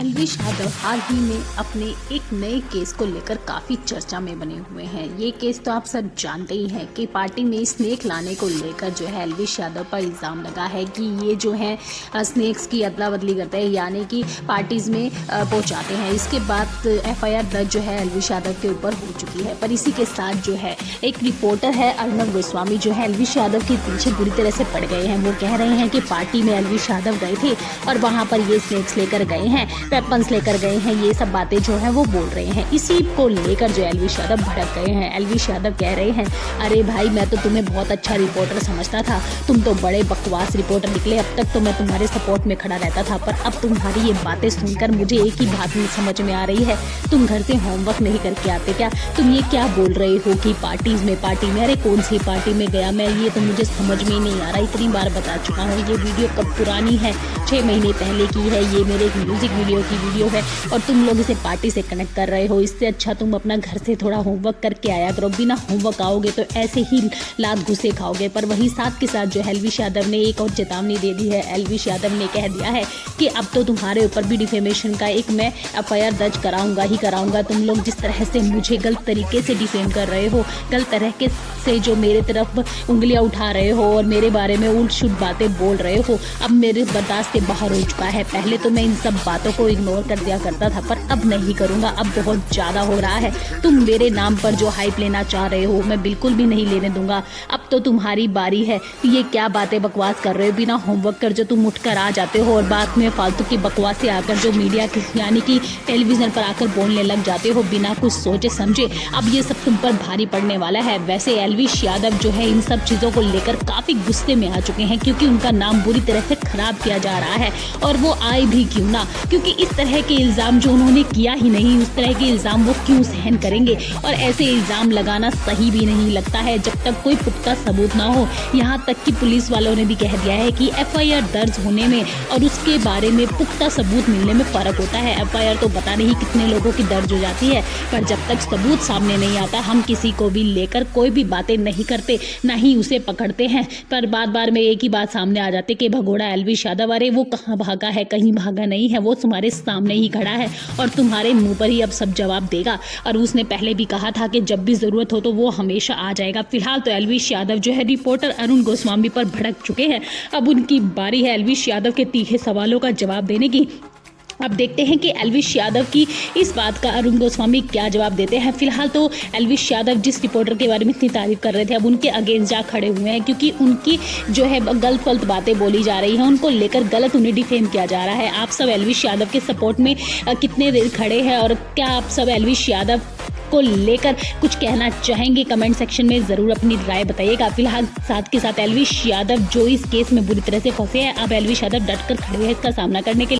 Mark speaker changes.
Speaker 1: एल्विश यादव हाल ही में अपने एक नए केस को लेकर काफ़ी चर्चा में बने हुए हैं। ये केस तो आप सब जानते ही हैं कि पार्टी में स्नेक लाने को लेकर जो है एल्विश यादव पर इल्ज़ाम लगा है कि ये जो है स्नेक्स की अदला बदली करते हैं, यानी कि पार्टीज़ में पहुंचाते हैं। इसके बाद एफआईआर दर्ज जो है एल्विश यादव के ऊपर हो चुकी है। पर इसी के साथ जो है एक रिपोर्टर है अर्नब गोस्वामी जो है एल्विश यादव के पीछे बुरी तरह से पड़ गए हैं। वो कह रहे हैं कि पार्टी में एल्विश यादव गए थे और वहाँ पर ये स्नेक्स लेकर गए हैं, वेपन्स लेकर गए हैं, ये सब बातें जो है वो बोल रहे हैं। इसी को लेकर जो एल्विश यादव भड़क गए हैं। एल्विश यादव कह रहे हैं, अरे भाई मैं तो तुम्हें बहुत अच्छा रिपोर्टर समझता था, तुम तो बड़े बकवास रिपोर्टर निकले। अब तक तो मैं तुम्हारे सपोर्ट में खड़ा रहता था, पर अब तुम्हारी ये बातें सुनकर मुझे एक ही बात नहीं समझ में आ रही है, तुम घर से होमवर्क नहीं करके आते क्या? तुम ये क्या बोल रहे हो कि पार्टी में अरे कौन सी पार्टी में गया मैं, ये तो मुझे समझ में नहीं आ रहा। इतनी बार बता चुका हूँ, ये वीडियो कब पुरानी है, 6 महीने पहले की है। ये मेरे एक म्यूजिक वीडियो की वीडियो है और तुम लोग इसे पार्टी से कनेक्ट कर रहे हो। इससे अच्छा तुम अपना घर से थोड़ा होमवर्क करके आया करो। बिना होमवर्क आओगे तो ऐसे ही लात घुसे खाओगे। पर वही साथ के साथ जो एल्विश यादव ने एक और चेतावनी दे दी है। एल्विश यादव ने कह दिया है कि अब तो तुम्हारे ऊपर भी डिफेमेशन का एक मैं एफआईआर दर्ज कराऊंगा ही कराऊंगा। तुम लोग जिस तरह से मुझे गलत तरीके से डिफेम कर रहे हो, गलत तरीके से जो मेरे तरफ उंगलियां उठा रहे हो और मेरे बारे में उल्ट शुल्ट बातें बोल रहे हो, अब मेरे बर्दाश्त से बाहर हो चुका है। पहले तो मैं इन सब बातों को इग्नोर कर दिया करता था, पर अब नहीं करूंगा। अब बहुत ज़्यादा हो रहा है। तुम मेरे नाम पर जो हाइप लेना चाह रहे हो, मैं बिल्कुल भी नहीं लेने दूंगा। अब तो तुम्हारी बारी है। ये क्या बातें बकवास कर रहे हो? बिना होमवर्क कर जो तुम उठकर आ जाते हो और बाद में फालतू की बकवास से आकर जो मीडिया की यानी कि टेलीविजन पर आकर बोलने लग जाते हो बिना कुछ सोचे समझे। अब ये सब तुम पर भारी पड़ने वाला है। वैसे एल्विश यादव जो है इन सब चीज़ों को लेकर काफ़ी गुस्से में आ चुके हैं, क्योंकि उनका नाम बुरी तरह से खराब किया जा रहा है। और वो आए भी क्यों ना, क्योंकि इस तरह के इल्ज़ाम जो उन्होंने किया ही नहीं, उस तरह के इल्ज़ाम वो क्यों सहन करेंगे? और ऐसे इल्ज़ाम लगाना सही भी नहीं लगता है जब तक कोई पुख्ता सबूत ना हो। यहाँ तक कि पुलिस वालों ने भी कह दिया है कि एफआईआर दर्ज होने में और उसके बारे में पुख्ता सबूत मिलने में फ़र्क होता है। एफआईआर तो पता नहीं कितने लोगों की दर्ज हो जाती है, पर जब तक सबूत सामने नहीं आता हम किसी को भी लेकर कोई भी बातें नहीं करते, ना ही उसे पकड़ते हैं। पर बार में एक ही बात सामने आ जाती कि भगोड़ा एल्विश यादव, अरे वो कहाँ भागा है? कहीं भागा नहीं है, वो तुम्हारे सामने ही खड़ा है और तुम्हारे मुंह पर ही अब सब जवाब देगा। और उसने पहले भी कहा था कि जब भी ज़रूरत हो तो वो हमेशा आ जाएगा। फिलहाल तो एल्विश यादव जो है रिपोर्टर अरुण गोस्वामी पर भड़क चुके हैं। अब उनकी बारी है एल्विश यादव के तीखे सवालों का जवाब देने की। अब देखते हैं कि एल्विश यादव की इस बात का अरुण गोस्वामी क्या जवाब देते हैं। फिलहाल तो एल्विश यादव जिस रिपोर्टर के बारे में इतनी तारीफ कर रहे थे, अब उनके अगेंस्ट जा खड़े हुए हैं, क्योंकि उनकी जो है गलत बातें बोली जा रही हैं, उनको लेकर गलत उन्हें डिफेम किया जा रहा है। आप सब एल्विश यादव के सपोर्ट में कितने देर खड़े हैं और क्या आप सब एल्विश यादव को लेकर कुछ कहना चाहेंगे? कमेंट सेक्शन में ज़रूर अपनी राय बताइएगा। फिलहाल साथ के साथ एल्विश यादव जो इस केस में बुरी तरह से फंसे हैं, अब एल्विश यादव डटकर खड़े हैं इसका सामना करने के लिए।